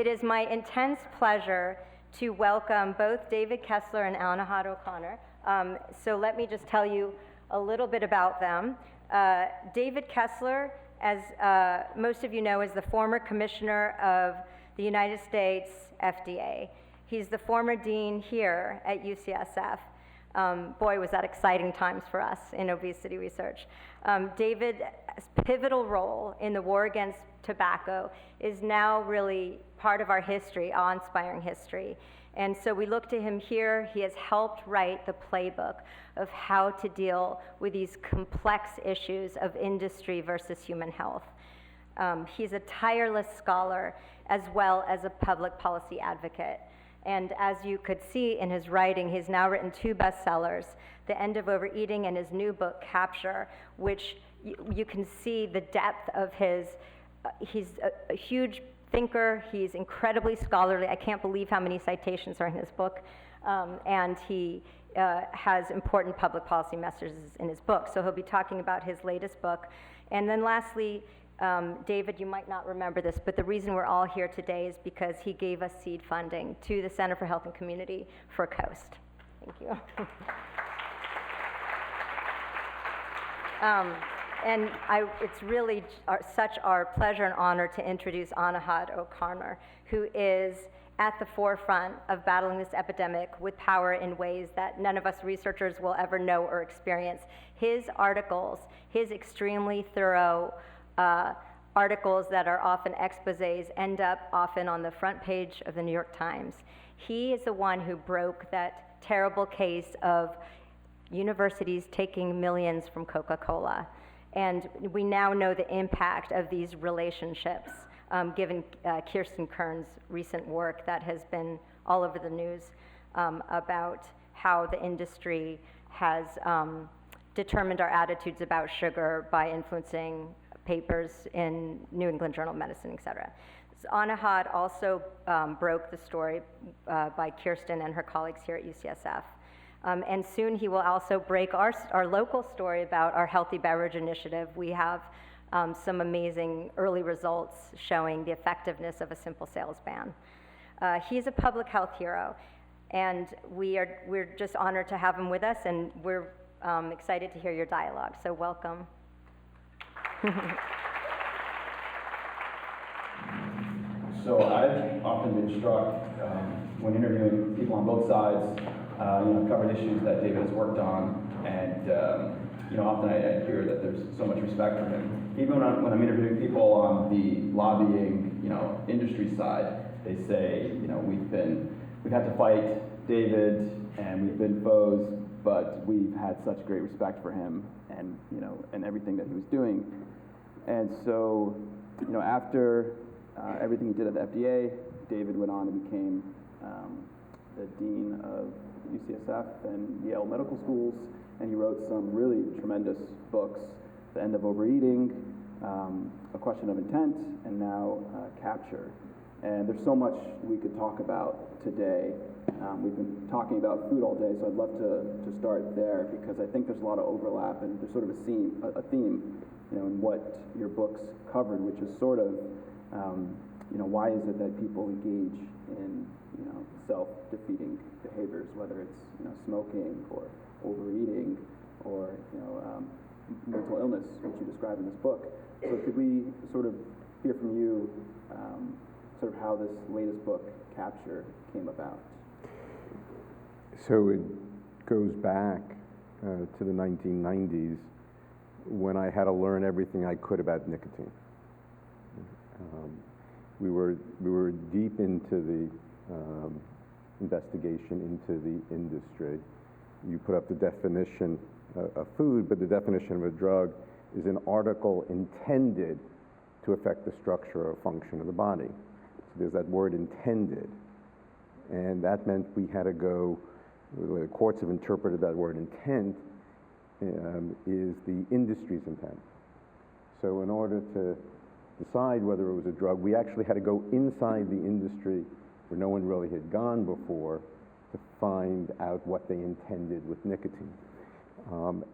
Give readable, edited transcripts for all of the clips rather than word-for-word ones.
It is my intense pleasure to welcome both David Kessler and Anahad O'Connor. So let me just tell you a little bit about them. David Kessler, as most of you know, is the former commissioner of the United States FDA. He's the former dean here at UCSF. Boy, was that exciting times for us in obesity research. David's pivotal role in the war against tobacco is now really part of our history, awe-inspiring history. And so we look to him here. He has helped write the playbook of how to deal with these complex issues of industry versus human health. He's a tireless scholar as well as a public policy advocate. And as you could see in his writing, he's now written 2 bestsellers, The End of Overeating and his new book, Capture, which you can see the depth of his, he's a huge thinker, he's incredibly scholarly. I can't believe how many citations are in his book. And he has important public policy messages in his book. So he'll be talking about his latest book. And then lastly, David, you might not remember this, but the reason we're all here today is because he gave us seed funding to the Center for Health and Community for COAST. Thank you. It's really such our pleasure and honor to introduce Anahad O'Connor, who is at the forefront of battling this epidemic with power in ways that none of us researchers will ever know or experience. His articles, his extremely thorough articles that are often exposés, end up often on the front page of the New York Times. He is the one who broke that terrible case of universities taking millions from Coca-Cola. And we now know the impact of these relationships, given Kirsten Kern's recent work that has been all over the news about how the industry has determined our attitudes about sugar by influencing papers in New England Journal of Medicine, et cetera. So Anahad also broke the story by Kirsten and her colleagues here at UCSF. And soon he will also break our local story about our Healthy Beverage Initiative. We have some amazing early results showing the effectiveness of a simple sales ban. He's a public health hero, and we're just honored to have him with us, and we're excited to hear your dialogue, so welcome. So I've often been struck when interviewing people on both sides. I've covered issues that David has worked on, and often I hear that there's so much respect for him. Even when I'm interviewing people on the lobbying, industry side, they say, we've had to fight David, and we've been foes, but we've had such great respect for him, and and everything that he was doing. And so, after everything he did at the FDA, David went on and became the dean of UCSF and Yale Medical Schools, and he wrote some really tremendous books, The End of Overeating, A Question of Intent, and now Capture. And there's so much we could talk about today. We've been talking about food all day, so I'd love to start there, because I think there's a lot of overlap, and there's sort of a theme in what your books covered, which is sort of, why is it that people engage in, self-defeating behaviors, whether it's, smoking or overeating or, mental illness, which you describe in this book. So could we sort of hear from you, sort of how this latest book, Capture, came about? So it goes back to the 1990s, when I had to learn everything I could about nicotine. We were deep into the investigation into the industry. You put up the definition of food, but the definition of a drug is an article intended to affect the structure or function of the body. So there's that word intended. And that meant we had to go, the way the courts have interpreted that word intent is the industry's intent. So in order to decide whether it was a drug, we actually had to go inside the industry where no one really had gone before to find out what they intended with nicotine.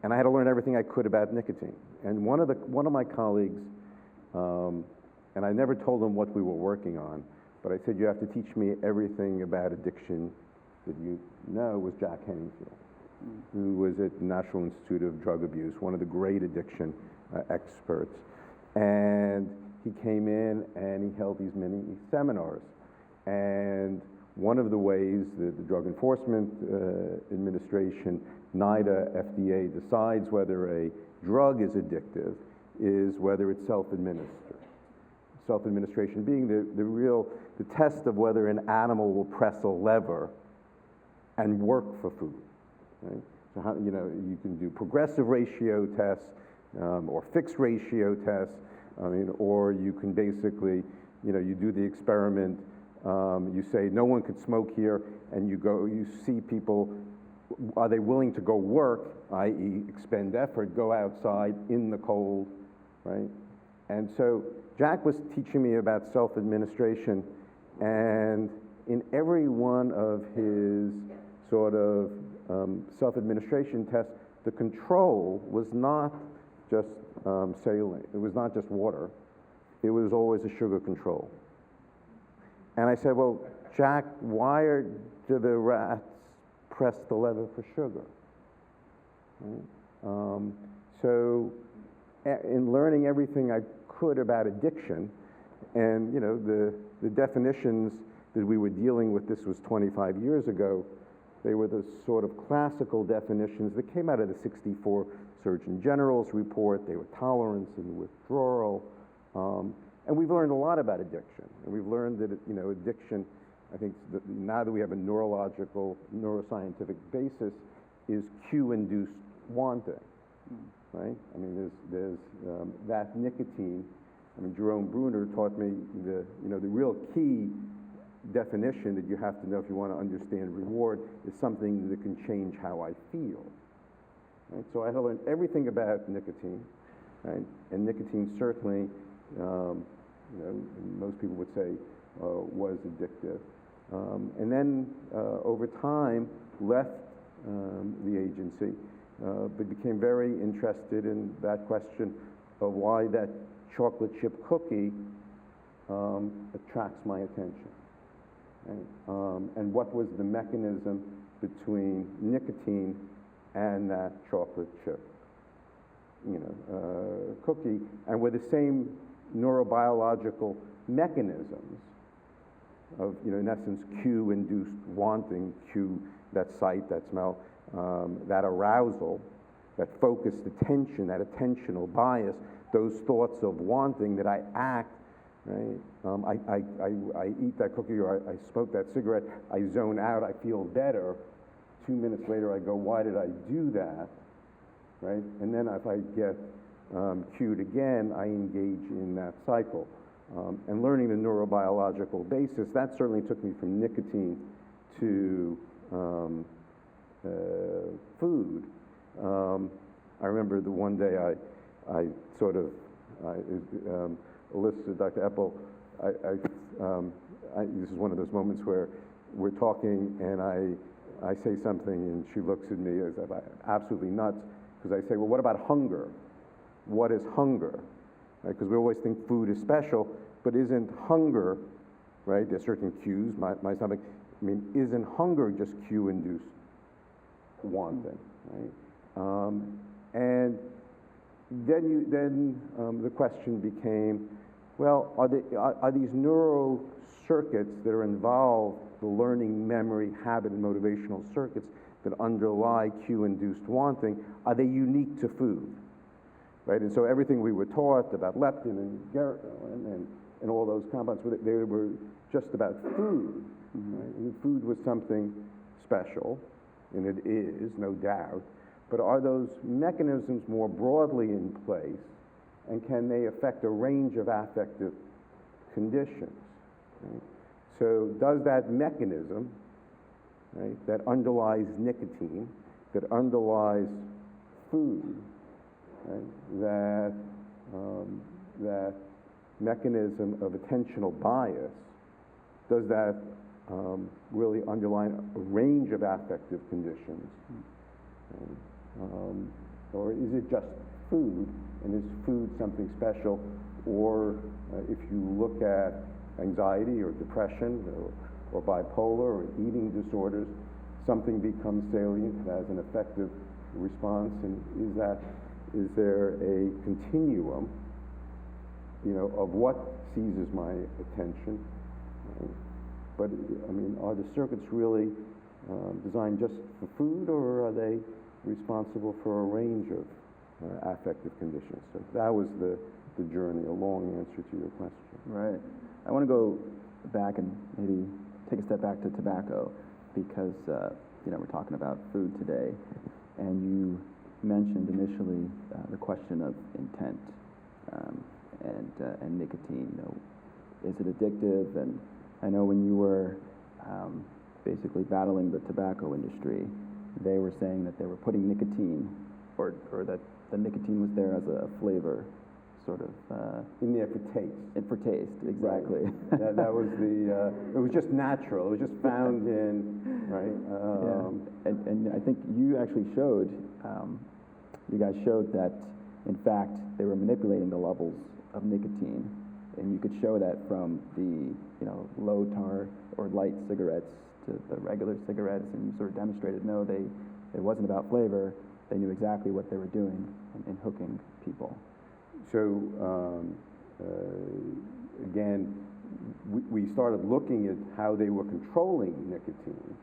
And I had to learn everything I could about nicotine. And one of my colleagues, and I never told him what we were working on, but I said, you have to teach me everything about addiction that you know, was Jack Henningfield, who was at the National Institute of Drug Abuse, one of the great addiction experts. And he came in and he held these many seminars. And one of the ways that the Drug Enforcement Administration, NIDA, FDA, decides whether a drug is addictive is whether it's self-administered. Self-administration being the test of whether an animal will press a lever and work for food. Right? So how, you can do progressive ratio tests or fixed ratio tests, or you can basically, you do the experiment. You say no one could smoke here, and you see people, are they willing to go work, i.e. expend effort, go outside in the cold, right? And so Jack was teaching me about self-administration, and in every one of his sort of self-administration tests, the control was not just saline, it was not just water, it was always a sugar control. And I said, well, Jack, why do the rats press the lever for sugar? Right? So in learning everything I could about addiction, and the definitions that we were dealing with, this was 25 years ago, they were the sort of classical definitions that came out of the 64 Surgeon General's report. They were tolerance and withdrawal. And we've learned a lot about addiction. And we've learned that, addiction, I think now that we have a neuroscientific basis, is cue-induced wanting, right? I mean, there's that nicotine. I mean, Jerome Bruner taught me the real key definition that you have to know if you want to understand reward is something that can change how I feel. Right? So I had to learn everything about nicotine, right? And nicotine certainly, most people would say was addictive. And then over time left the agency, but became very interested in that question of why that chocolate chip cookie attracts my attention. Right? And what was the mechanism between nicotine and that chocolate chip cookie, and were the same neurobiological mechanisms of, in essence, cue-induced wanting, cue, that sight, that smell, that arousal, that focused attention, that attentional bias, those thoughts of wanting that I act, right? I eat that cookie or I smoke that cigarette, I zone out, I feel better. 2 minutes later I go, why did I do that, right? And then if I get cued again, I engage in that cycle. And learning the neurobiological basis, that certainly took me from nicotine to food. I remember the one day I elicited Dr. Eppel. This is one of those moments where we're talking and I say something and she looks at me as if I'm absolutely nuts, because I say, well, what about hunger? What is hunger? Because we always think food is special, but isn't hunger, right? There's certain cues, my stomach, isn't hunger just cue-induced wanting, right? And then the question became, well, are these neural circuits that are involved, the learning, memory, habit, and motivational circuits that underlie cue-induced wanting, are they unique to food? Right, and so everything we were taught about leptin and ghrelin and all those compounds, they were just about food. Right? And food was something special, and it is, no doubt. But are those mechanisms more broadly in place, and can they affect a range of affective conditions? Right? So does that mechanism, right, that underlies nicotine, that underlies food, right, that mechanism of attentional bias, does that really underline a range of affective conditions? Or is it just food, and is food something special? Or if you look at anxiety or depression or bipolar or eating disorders, something becomes salient, it has an affective response, and is there a continuum, of what seizes my attention? Right? But, I mean, are the circuits really designed just for food, or are they responsible for a range of affective conditions? So that was the journey, a long answer to your question. Right. I want to go back and maybe take a step back to tobacco, because we're talking about food today, and you mentioned initially the question of intent and nicotine. Is it addictive? And I know when you were basically battling the tobacco industry, they were saying that they were putting nicotine, or that the nicotine was there as a flavor, sort of. In there for taste. And for taste, exactly. Right. that was it was just natural. It was just found in, right? And I think you actually showed, you guys showed that, in fact, they were manipulating the levels of nicotine. And you could show that from the, low tar or light cigarettes to the regular cigarettes, and you sort of demonstrated, no, it wasn't about flavor. They knew exactly what they were doing in hooking people. So, again, we started looking at how they were controlling nicotine,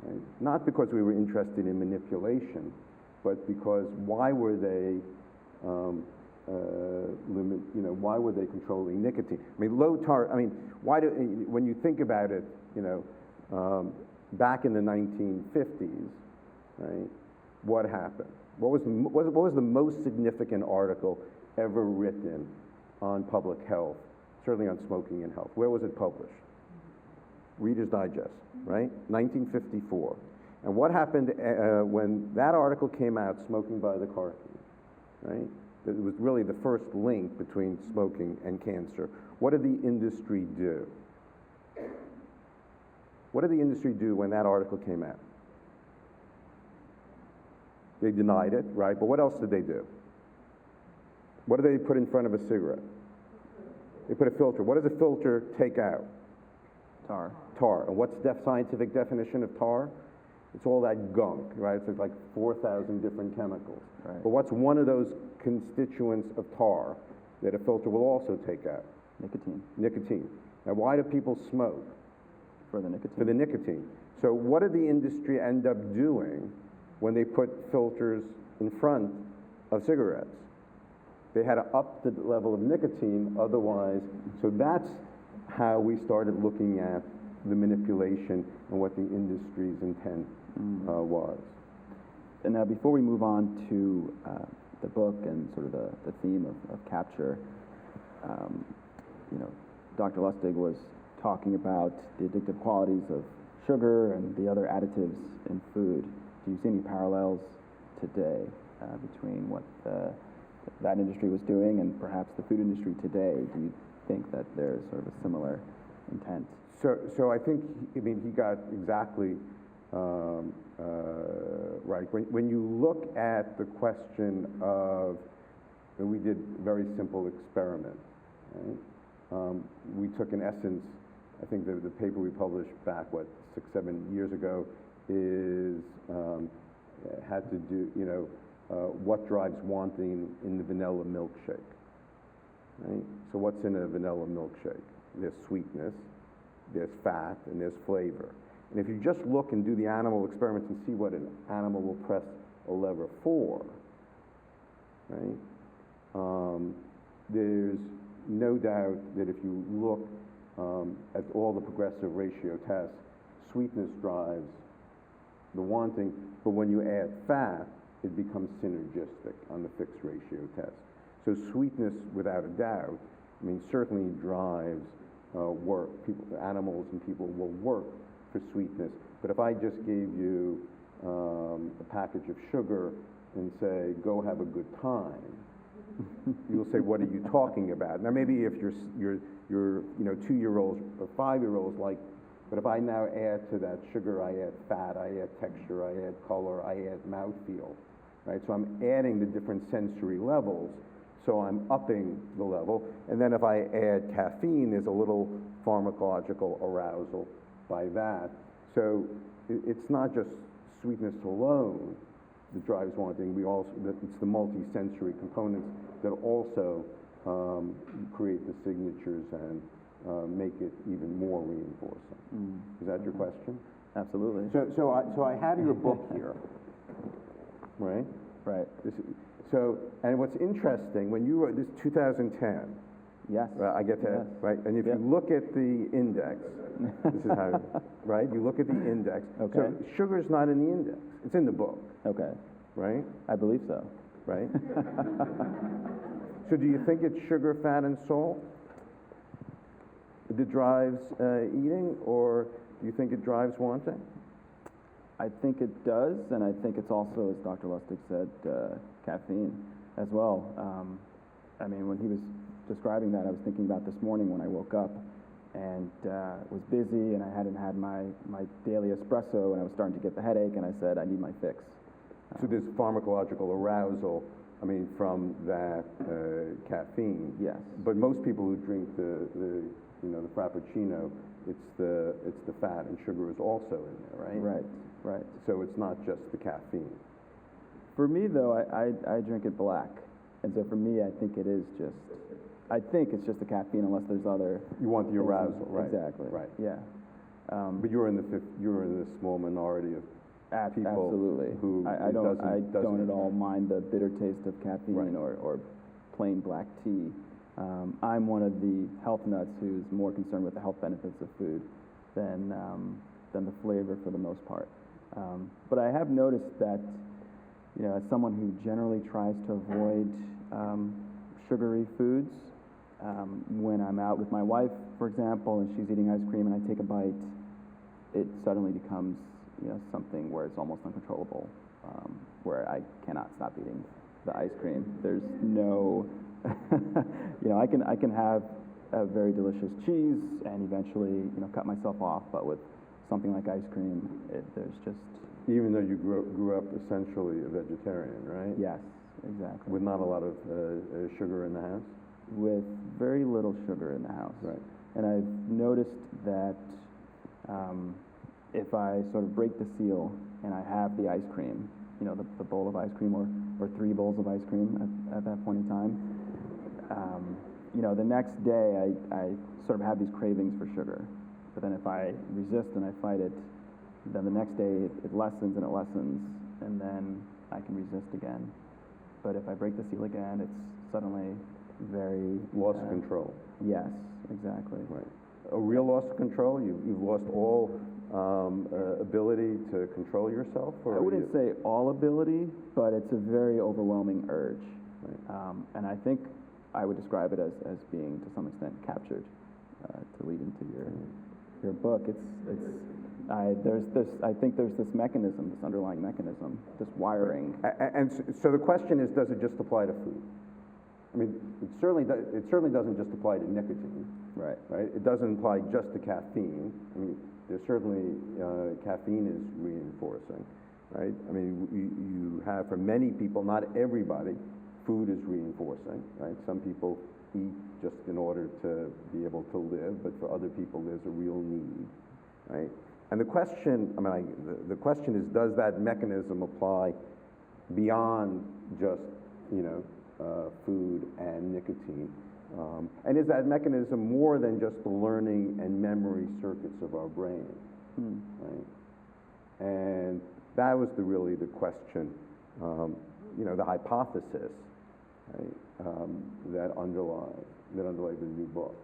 right? Not because we were interested in manipulation, but because why were they why were they controlling nicotine? I mean, low tar. I mean, when you think about it, back in the 1950s, right? What happened? What was the most significant article ever written on public health, certainly on smoking and health? Where was it published? Reader's Digest, right? 1954. And what happened when that article came out, Smoking by the Car Key, right? It was really the first link between smoking and cancer. What did the industry do? What did the industry do when that article came out? They denied it, right? But what else did they do? What do they put in front of a cigarette? They put a filter. What does a filter take out? Tar. Tar. And what's the scientific definition of tar? It's all that gunk, right? It's like 4,000 different chemicals. Right. But what's one of those constituents of tar that a filter will also take out? Nicotine. Nicotine. Now, why do people smoke? For the nicotine. For the nicotine. So what did the industry end up doing when they put filters in front of cigarettes? They had to up the level of nicotine, otherwise. So that's how we started looking at the manipulation and what the industry's intent was. And now, before we move on to the book and sort of the theme of capture, Dr. Lustig was talking about the addictive qualities of sugar and the other additives in food. Do you see any parallels today between what that industry was doing and perhaps the food industry today? Do you think that there's sort of a similar intent? So I think, he got exactly right. When you look at the question of, and we did a very simple experiment, right? We took, in essence, I think the paper we published back, 6-7 years ago, had to do, what drives wanting in the vanilla milkshake, right? So what's in a vanilla milkshake? There's sweetness, there's fat, and there's flavor. And if you just look and do the animal experiments and see what an animal will press a lever for, right? There's no doubt that if you look at all the progressive ratio tests, sweetness drives the wanting, but when you add fat, it becomes synergistic on the fixed ratio test. So sweetness, without a doubt, certainly drives work. Animals and people will work for sweetness. But if I just gave you a package of sugar and say, go have a good time, you'll say, what are you talking about? Now maybe if your 2-year-olds or 5-year-olds like, but if I now add to that sugar, I add fat, I add texture, I add color, I add mouthfeel, right? So I'm adding the different sensory levels. So I'm upping the level. And then if I add caffeine, there's a little pharmacological arousal by that. So it's not just sweetness alone that drives wanting. It's the multi-sensory components that also create the signatures and make it even more reinforcing. Is that your question? Absolutely. So I have your book here, right? Right. And what's interesting, when you wrote this 2010, Yes. I get that, Yes. right? And if Yeah. you look at the index, this is how, right? You look at the index. Okay. So sugar's not in the index. It's in the book, Okay. right? I believe so. Right? So do you think it's sugar, fat, and salt that drives eating, or do you think it drives wanting? I think it does, and I think it's also, as Dr. Lustig said, caffeine as well. I mean, when he was describing that, I was thinking about this morning when I woke up and was busy, and I hadn't had my daily espresso, and I was starting to get the headache, and I said, I need my fix. So there's pharmacological arousal, I mean, from that caffeine. Yes. But most people who drink the frappuccino, it's the fat, and sugar is also in there, right? Right, right. So it's not just the caffeine. For me, though, I drink it black, and so for me, I think it's just the caffeine, unless there's other. You want the arousal, right? Exactly. Right. Yeah. But you're in the small minority of people Absolutely. who I it don't doesn't at all mind the bitter taste of caffeine Right. or plain black tea. I'm one of the health nuts who's more concerned with the health benefits of food than the flavor for the most part. But I have noticed that, as someone who generally tries to avoid sugary foods, when I'm out with my wife, for example, and she's eating ice cream and I take a bite, it suddenly becomes something where it's almost uncontrollable, where I cannot stop eating the ice cream. There's no, I can have a very delicious cheese and eventually, cut myself off, but with something like ice cream, there's just. Even though you grew up essentially a vegetarian, right? Yes, exactly. With not a lot of sugar in the house? With very little sugar in the house. Right. And I've noticed that if I sort of break the seal and I have the ice cream, the bowl of ice cream or 3 bowls of ice cream at that point in time, the next day I sort of have these cravings for sugar. But then if I resist and I fight it, then the next day it lessens and it lessens, and then I can resist again. But if I break the seal again, it's suddenly very... Loss of control. Yes, exactly. Right. A real loss of control? You've lost all ability to control yourself? Or I wouldn't say all ability, but it's a very overwhelming urge. Right. And I think I would describe it as being, to some extent, captured, to lead into your book. I think there's this mechanism, this underlying mechanism, this wiring. And so the question is, does it just apply to food? I mean, it certainly doesn't just apply to nicotine. Right. Right? It doesn't apply just to caffeine. I mean, there's certainly, caffeine is reinforcing, right? I mean, you have, for many people, not everybody, food is reinforcing, right? Some people eat just in order to be able to live, but for other people, there's a real need, right? And the question, the question is, does that mechanism apply beyond just, food and nicotine? And is that mechanism more than just the learning and memory circuits of our brain, right? And that was really the question, the hypothesis, right, that underlies the new book.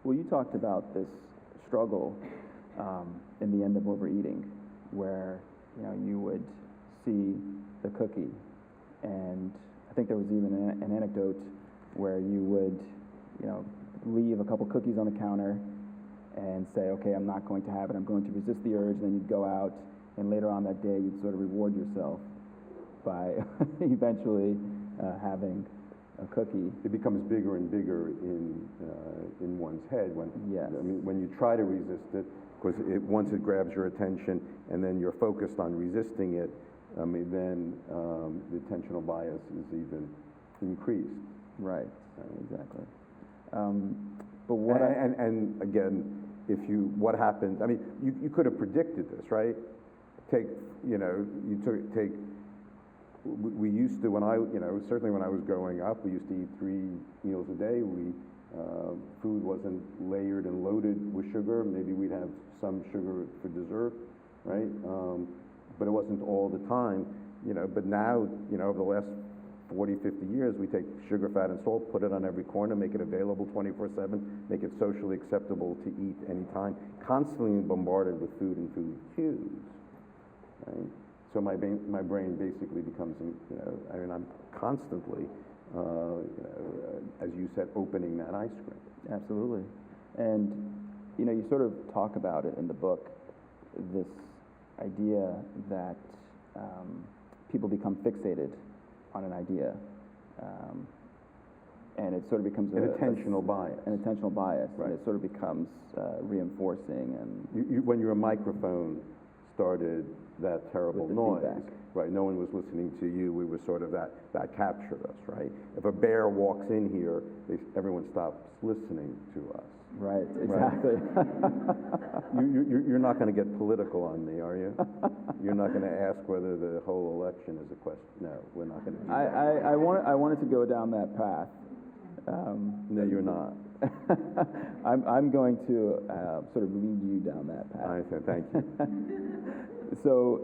Well, you talked about this struggle in the end of overeating, where you would see the cookie, and I think there was even an anecdote where you would leave a couple cookies on the counter and say, okay, I'm not going to have it, I'm going to resist the urge, and then you'd go out, and later on that day you'd sort of reward yourself by eventually having a cookie. It becomes bigger and bigger in one's head Yes. when you try to resist it, because once it grabs your attention and then you're focused on resisting it, then the attentional bias is even increased. Right, exactly. But what And again, what happens, I mean, you could have predicted this, right? We used to, certainly when I was growing up, we used to eat 3 meals a day. Food wasn't layered and loaded with sugar. Maybe we'd have some sugar for dessert, right? But it wasn't all the time, but now, over the last 40, 50 years, we take sugar, fat, and salt, put it on every corner, make it available 24/7, make it socially acceptable to eat anytime, constantly bombarded with food and food cues, right? So my brain basically becomes, I'm constantly, as you said, opening that ice cream. Absolutely. And, you sort of talk about it in the book, this idea that people become fixated on an idea, and it sort of becomes an attentional bias. An attentional bias, right. And it sort of becomes reinforcing. And when your microphone started that terrible noise, feedback. Right? No one was listening to you. We were sort of that captured us, right? If a bear walks in here, everyone stops listening to us. Right, exactly. Right. You're not going to get political on me, are you? You're not going to ask whether the whole election is a question. No, we're not going to do that. I wanted to go down that path. No, you're not. I'm going to sort of lead you down that path. I said, thank you. So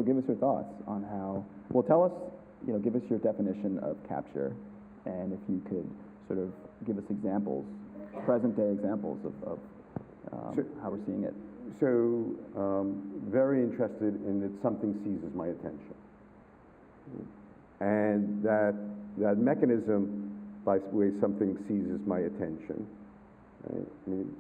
give us your thoughts on how. Well, tell us. Give us your definition of capture, and if you could sort of give us examples, present-day examples of how we're seeing it. So, very interested in that something seizes my attention, and that mechanism by way something seizes my attention. Right? I mean,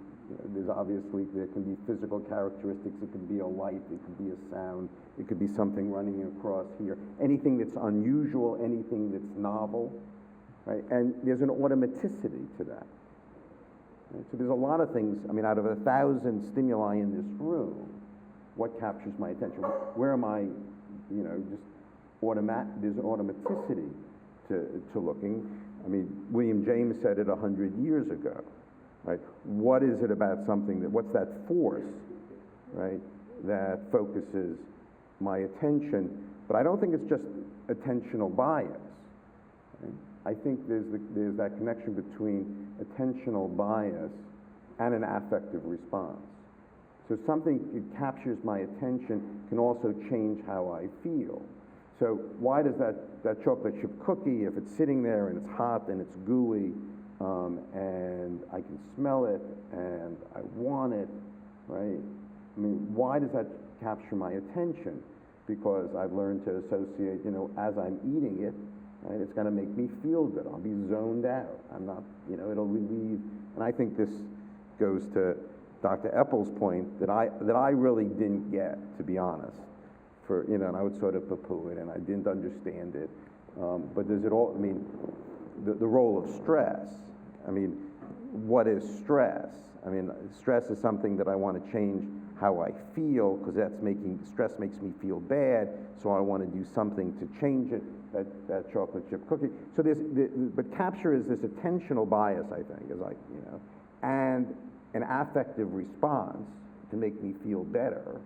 there can be physical characteristics. It can be a light. It can be a sound. It could be something running across here. Anything that's unusual. Anything that's novel. Right? And there's an automaticity to that. Right? So there's a lot of things. I mean, out of 1,000 stimuli in this room, what captures my attention? Where am I? Just there's an automaticity to looking. I mean, William James said it 100 years ago. Right? What is it about something what's that force, right, that focuses my attention? But I don't think it's just attentional bias. Right? I think there's that connection between attentional bias and an affective response. So something that captures my attention can also change how I feel. So why does that chocolate chip cookie, if it's sitting there and it's hot and it's gooey, and I can smell it, and I want it, right? I mean, why does that capture my attention? Because I've learned to associate, as I'm eating it, right, it's going to make me feel good. I'll be zoned out. I'm not, it'll relieve. And I think this goes to Dr. Eppel's point that I really didn't get, to be honest. And I would sort of poo-poo it, and I didn't understand it. But does it all? I mean, the role of stress. I mean, what is stress? I mean, stress is something that I want to change how I feel, because stress makes me feel bad, so I want to do something to change it, that chocolate chip cookie. So but capture is this attentional bias, I think, and an affective response to make me feel better,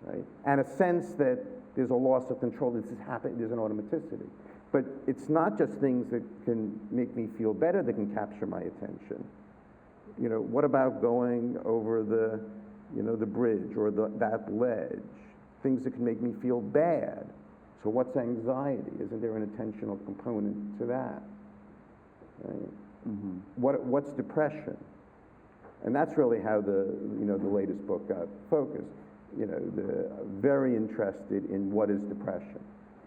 right? And a sense that there's a loss of control, this is happening, there's an automaticity. But it's not just things that can make me feel better that can capture my attention. What about going over the bridge or that ledge? Things that can make me feel bad. So what's anxiety? Isn't there an attentional component to that? Right? Mm-hmm. What's depression? And that's really how the latest book got focused. Very interested in what is depression.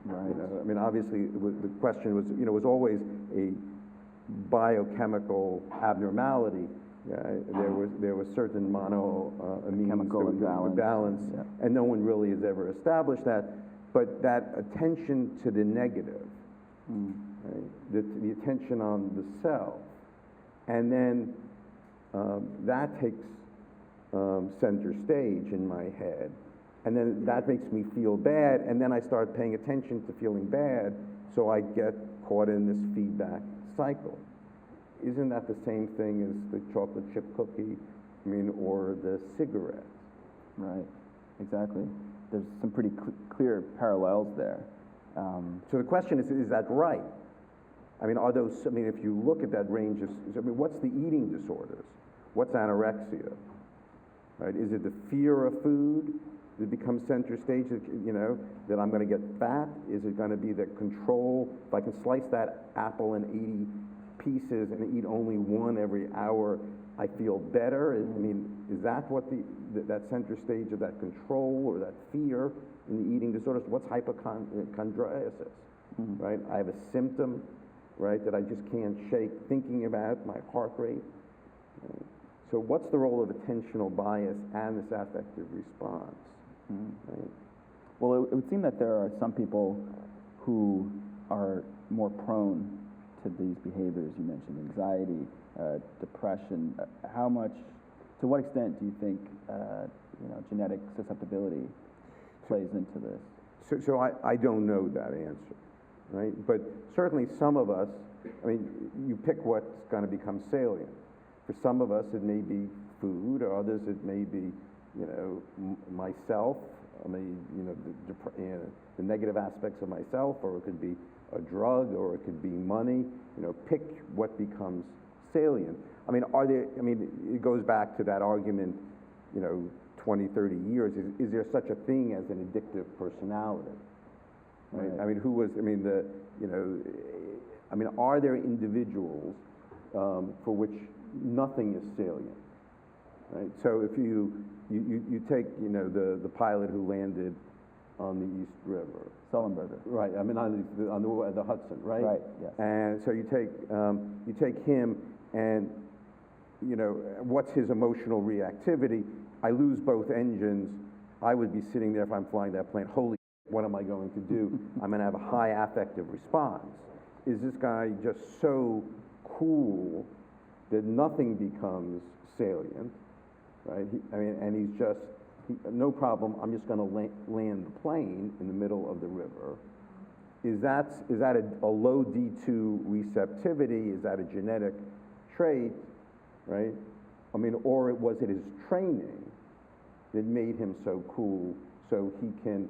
Right. I mean, obviously, the question was always a biochemical abnormality. There was certain monoamines chemical imbalance, yeah. And no one really has ever established that. But that attention to the negative, right? the attention on the self, and then that takes center stage in my head. And then that makes me feel bad, and then I start paying attention to feeling bad, So I get caught in this feedback cycle. Isn't that the same thing as the chocolate chip cookie, or the cigarette? Right, exactly. There's some pretty clear parallels there. So the question is that right? Are those, if you look at that range of, what's the eating disorders? What's anorexia? Right? Is it the fear of food that becomes center stage, that I'm going to get fat? Is it going to be the control, if I can slice that apple in 80 pieces and eat only one every hour, I feel better? Is that what that center stage of that control or that fear in the eating disorders? What's hypochondriasis? Right? I have a symptom, right, that I just can't shake thinking about, my heart rate. Right? So what's the role of attentional bias and this affective response? Right? Well, it would seem that there are some people who are more prone to these behaviors. You mentioned anxiety, depression. To what extent do you think, genetic susceptibility plays into this? So I don't know that answer, right? But certainly some of us, you pick what's going to become salient. For some of us, it may be food, or others it may be, myself. The negative aspects of myself, or it could be a drug, or it could be money. Pick what becomes salient. It goes back to that argument, 20, 30 years. Is there such a thing as an addictive personality? Right? Are there individuals for which nothing is salient? Right? So if you take, the pilot who landed on the East River. Sullenberger. Right, on the Hudson, right? Right, yes. And so you take him, and, what's his emotional reactivity? I lose both engines. I would be sitting there if I'm flying that plane, holy, what am I going to do? I'm going to have a high affective response. Is this guy just so cool that nothing becomes salient, right? And he's just, no problem, I'm just going to land the plane in the middle of the river. Is that a low D2 receptivity? Is that a genetic trait, right? Or was it his training that made him so cool, so he can,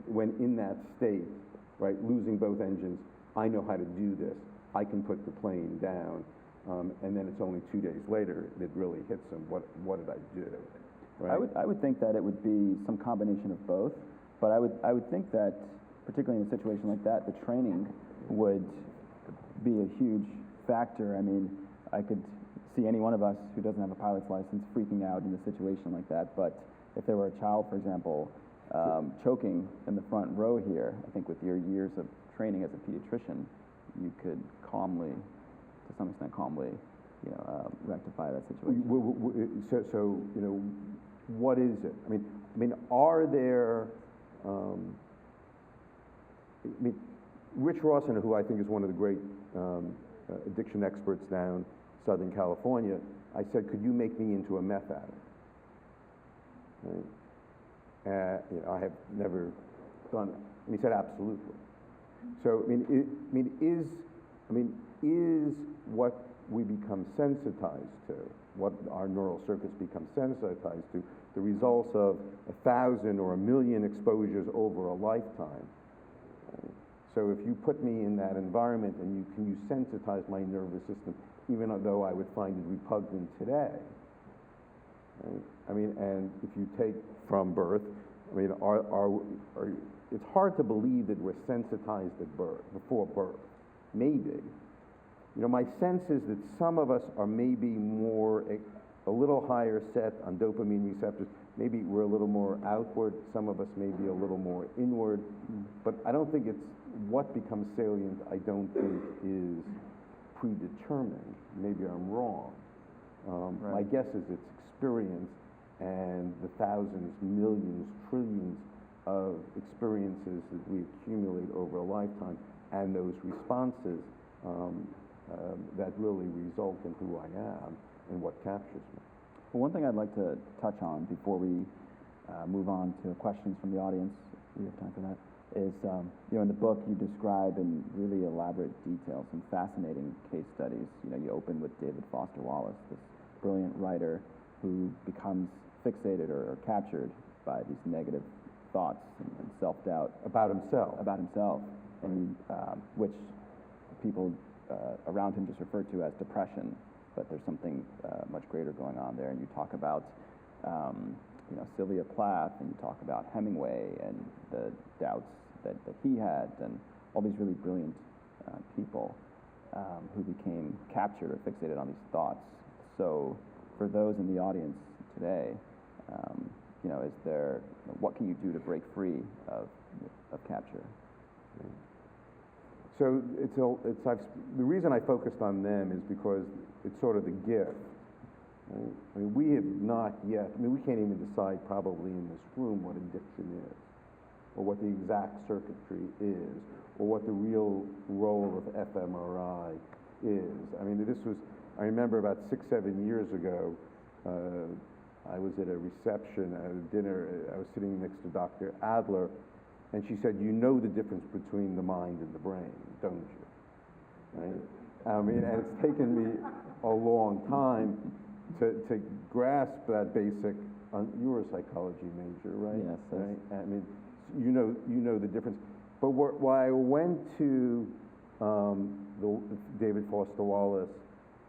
when in that state, right, losing both engines, I know how to do this, I can put the plane down, and then it's only 2 days later that really hits him, what did I do? Right? I would think that it would be some combination of both, but I would think that, particularly in a situation like that, the training would be a huge factor. I could see any one of us who doesn't have a pilot's license freaking out in a situation like that, but if there were a child, for example, choking in the front row here, I think with your years of training as a pediatrician, you could calmly, to some extent calmly, rectify that situation. So what is it? Are there, Rich Rawson, who I think is one of the great addiction experts down Southern California, I said, could you make me into a meth addict? Right? I have never done it. And he said, absolutely. So, is what we become sensitized to, what our neural circuits become sensitized to, the results of 1,000 or 1,000,000 exposures over a lifetime? Right? So if you put me in that environment and can you sensitize my nervous system, even though I would find it repugnant today? Right? And if you take from birth, it's hard to believe that we're sensitized at birth, before birth. Maybe. My sense is that some of us are maybe a little higher set on dopamine receptors. Maybe we're a little more outward. Some of us may be a little more inward. But I don't think it's what becomes salient, I don't think is predetermined. Maybe I'm wrong. Right. My guess is it's experience and the thousands, millions, trillions of experiences that we accumulate over a lifetime and those responses that really result in who I am and what captures me. Well, one thing I'd like to touch on before we move on to questions from the audience, we have time for that, is, in the book you describe in really elaborate detail some fascinating case studies. You open with David Foster Wallace, this brilliant writer who becomes fixated or captured by these negative thoughts and self-doubt About himself. and which people around him just refer to as depression, but there's something much greater going on there. And you talk about Sylvia Plath, and you talk about Hemingway and the doubts that he had, and all these really brilliant people who became captured or fixated on these thoughts. So for those in the audience today, is there, what can you do to break free of capture? So the reason I focused on them is because it's sort of the gift. Right? I mean, we have not yet, we can't even decide probably in this room what addiction is, or what the exact circuitry is, or what the real role of fMRI is. I remember about 6-7 years ago, I was at a reception at a dinner. I was sitting next to Dr. Adler, and she said, "You know the difference between the mind and the brain, don't you?" Right? And it's taken me a long time to grasp that basic. You were a psychology major, right? Yes. Right? You know the difference. But why I went to David Foster Wallace,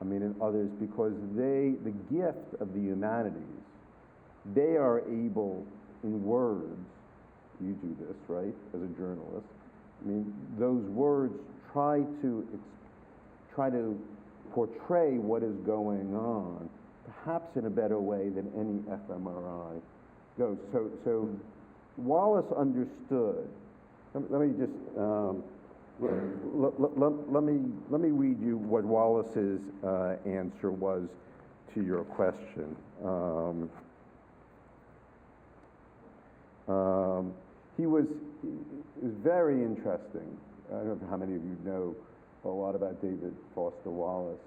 and others, because the gift of the humanities, they are able, in words, you do this, right, as a journalist, those words try to portray what is going on, perhaps in a better way than any fMRI goes. So Wallace understood. Let me just let me read you what Wallace's answer was to your question. It was very interesting. I don't know how many of you know a lot about David Foster Wallace,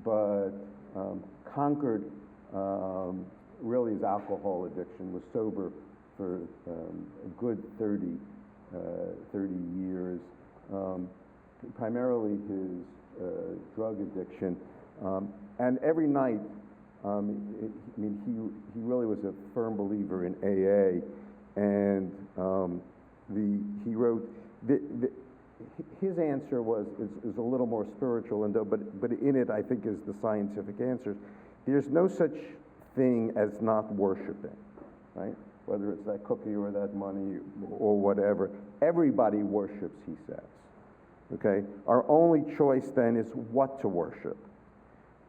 but conquered really his alcohol addiction, was sober for a good 30 years, primarily his drug addiction. And every night, he really was a firm believer in AA, and he wrote, his answer is a little more spiritual, but in it I think is the scientific answer. There's no such thing as not worshiping, right? Whether it's that cookie or that money or whatever. Everybody worships, he says. Okay? Our only choice then is what to worship.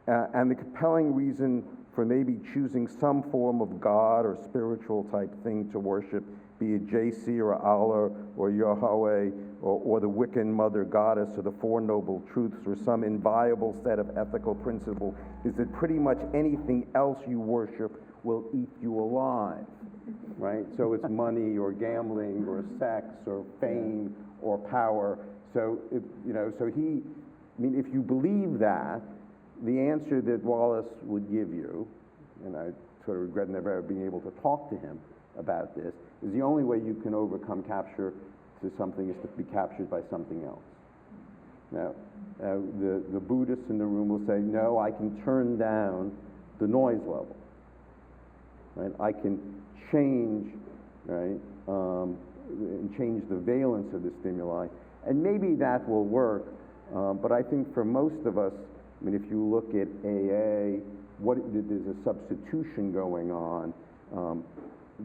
And the compelling reason for maybe choosing some form of God or spiritual type thing to worship, be it JC or Allah or Yahweh or the Wiccan mother goddess or the Four Noble Truths or some inviolable set of ethical principles, is that pretty much anything else you worship will eat you alive. Right? So it's money or gambling or sex or fame or power. So if you believe that, the answer that Wallace would give you, and I sort of regret never being able to talk to him about this, is the only way you can overcome capture to something is to be captured by something else. Now, the Buddhists in the room will say, no, I can turn down the noise level. Right? I can change, right, and change the valence of the stimuli, and maybe that will work. But I think for most of us, if you look at AA, there's a substitution going on.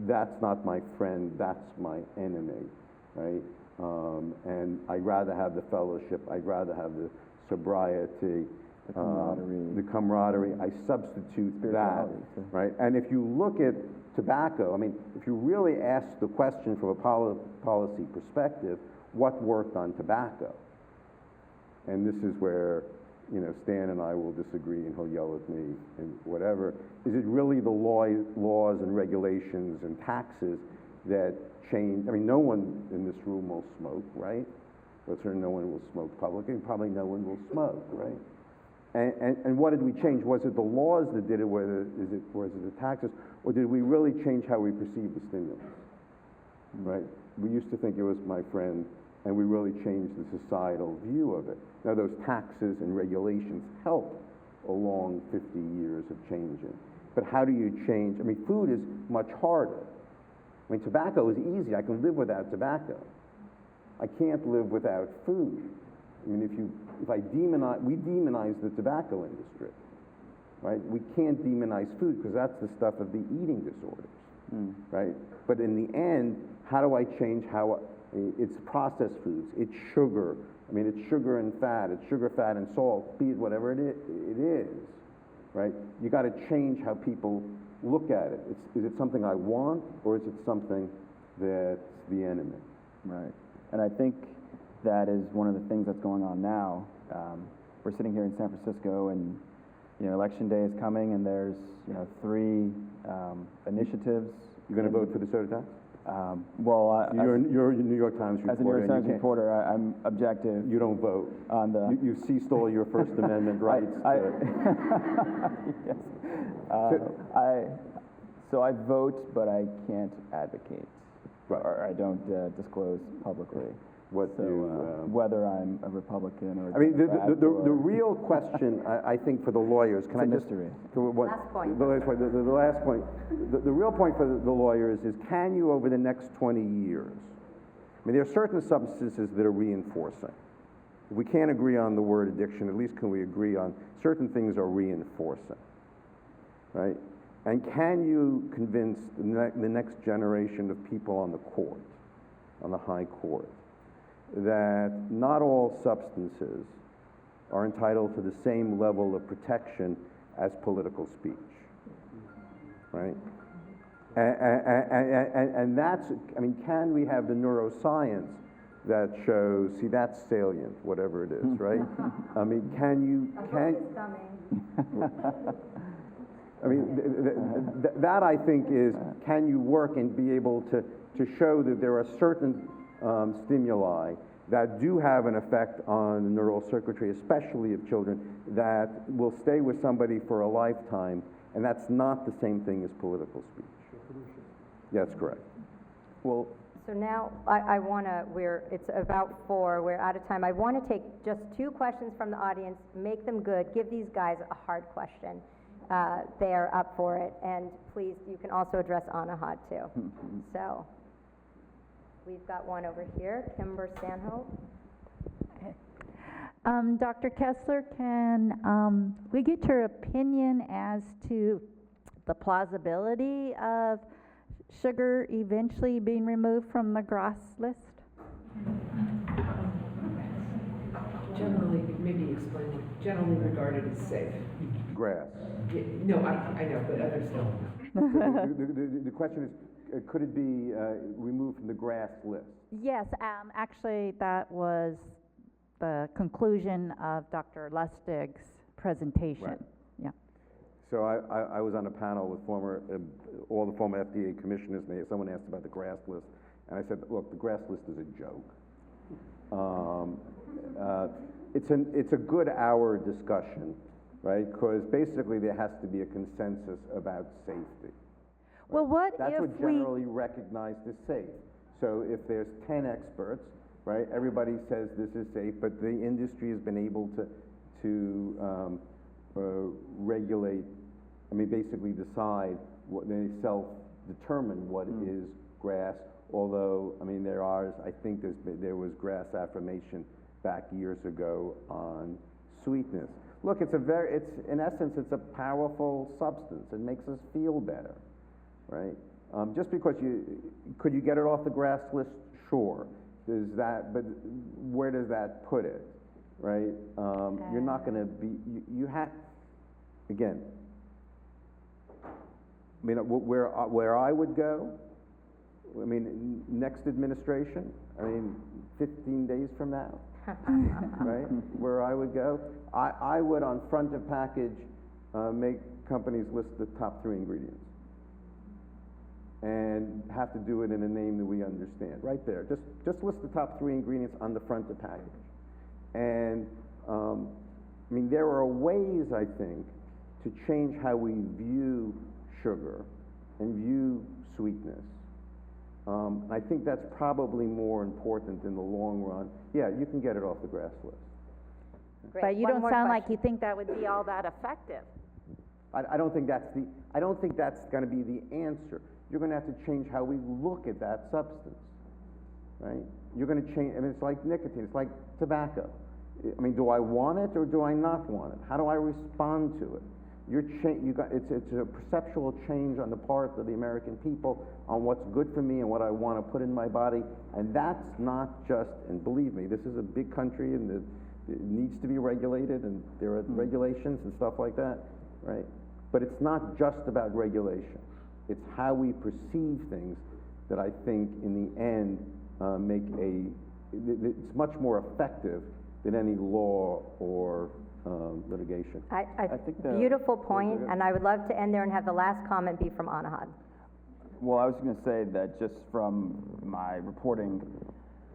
That's not my friend, that's my enemy, right? And I'd rather have the fellowship, I'd rather have the sobriety, the camaraderie. I substitute that, right? And if you look at tobacco, if you really ask the question from a policy perspective, what worked on tobacco? And this is where, Stan and I will disagree, and he'll yell at me and whatever. Is it really the laws and regulations and taxes that change? No one in this room will smoke, right? But certainly no one will smoke publicly, and probably no one will smoke, right? And what did we change? Was it the laws that did it, was it the taxes, or did we really change how we perceive the stimulus, right? we used to think it was my friend, and we really changed the societal view of it. Now, those taxes and regulations help along 50 years of changing. But how do you change? I mean, food is much harder. I mean, tobacco is easy. I can live without tobacco. I can't live without food. I mean, we demonize the tobacco industry, right? We can't demonize food because that's the stuff of the eating disorders, right? But in the end, how do I change it's processed foods, it's sugar. I mean, it's sugar and fat, it's sugar, fat, and salt, be it whatever it is, right? You got to change how people look at it. Is it something I want, or is it something that's the enemy? Right. And I think that is one of the things that's going on now. We're sitting here in San Francisco, and election day is coming, and there's 3 initiatives. You're going to vote for the soda tax? You're a New York Times reporter. As a New York Times reporter, I'm objective. You don't vote. On the you ceased all your First Amendment rights. Yes. So I vote, but I can't advocate, right. Or I don't disclose publicly. Whether I'm a Republican or a Democrat, the real question, I think, for the lawyers, it's a mystery. Last point. The last point. The real point for the lawyers is, can you, over the next 20 years, I mean, there are certain substances that are reinforcing. If we can't agree on the word addiction, at least can we agree on certain things are reinforcing, right? And can you convince the next generation of people on the court, on the high court, that not all substances are entitled to the same level of protection as political speech, right? And that's, I mean, can we have the neuroscience that shows, see, that's salient, whatever it is, right? I mean, I mean, that I think is, can you work and be able to show that there are certain stimuli that do have an effect on the neural circuitry, especially of children, that will stay with somebody for a lifetime, and that's not the same thing as political speech. That's correct. Well, so now I want to, it's about 4, we're out of time. I want to take just 2 questions from the audience, make them good, give these guys a hard question. They are up for it, and please, you can also address Anahad too. So, we've got one over here, Kimber Stanhope. Dr. Kessler, can we get your opinion as to the plausibility of sugar eventually being removed from the GRAS list? Generally, maybe explain, generally regarded as safe. Grass. No, I know, but others don't. The question is, could it be removed from the GRAS list? Yes, actually, that was the conclusion of Dr. Lustig's presentation. Right. Yeah. So I was on a panel with all the former FDA commissioners, and someone asked about the GRAS list, and I said, look, the GRAS list is a joke. It's a good hour discussion, right? Because basically there has to be a consensus about safety. Well, what That's if what generally recognized as safe. So if there's 10 experts, right, everybody says this is safe, but the industry has been able to regulate, I mean, basically decide what they self-determine what is GRAS, although, I mean, I think there was GRAS affirmation back years ago on sweetness. Look, in essence, it's a powerful substance. It makes us feel better, right? Just because could you get it off the GRAS list? Sure. But where does that put it, right? You're not going to be, you have, again, I mean, where I would go, I mean, next administration, I mean, 15 days from now, right? Where I would go, I would, on front of package, make companies list the top 3 ingredients. And have to do it in a name that we understand, right there. Just list the top 3 ingredients on the front of package. And, I mean, there are ways, I think, to change how we view sugar and view sweetness And I think that's probably more important in the long run. Yeah, you can get it off the grass list. Great. But you One don't more sound like question. you think that would be all that effective. I don't think that's going to be the answer. You're going to have to change how we look at that substance, right? You're going to change. I mean, it's like nicotine. It's like tobacco. I mean, do I want it or do I not want it? How do I respond to it? It's a perceptual change on the part of the American people on what's good for me and what I want to put in my body, and that's not just. And believe me, this is a big country, and it needs to be regulated, and there are regulations and stuff like that, right? But it's not just about regulation. It's how we perceive things that I think, in the end, it's much more effective than any law or litigation. I think beautiful point, and I would love to end there and have the last comment be from Anahad. Well, I was going to say that just from my reporting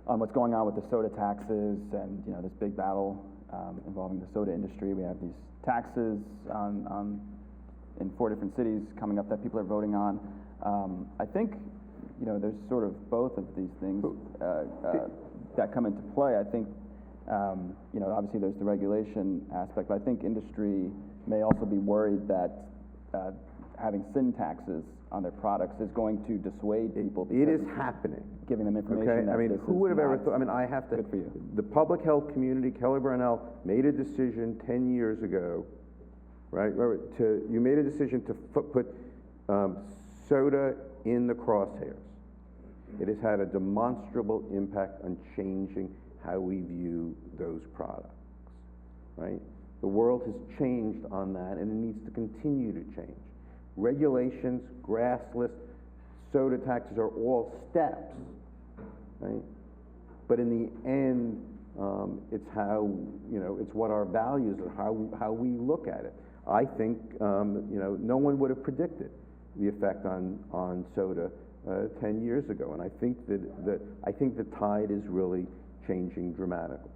on what's going on with the soda taxes and, you know, this big battle involving the soda industry, we have these taxes in 4 different cities coming up that people are voting on. I think, you know, there's sort of both of these things that come into play. I think, you know, obviously there's the regulation aspect, but I think industry may also be worried that having sin taxes on their products is going to dissuade people. It is happening. Giving them information. Okay, that I mean, this who is would have ever not thought? I mean, I have to. good for you. The public health community, Kelly Brownell, made a decision 10 years ago, right? You made a decision to put soda in the crosshairs. It has had a demonstrable impact on changing how we view those products, right? The world has changed on that, and it needs to continue to change. Regulations, grass lists, soda taxes are all steps, right? But in the end, it's how, you know, it's what our values are, how we look at it. I think, you know, no one would have predicted the effect on soda 10 years ago, and I think that I think the tide is really changing dramatically.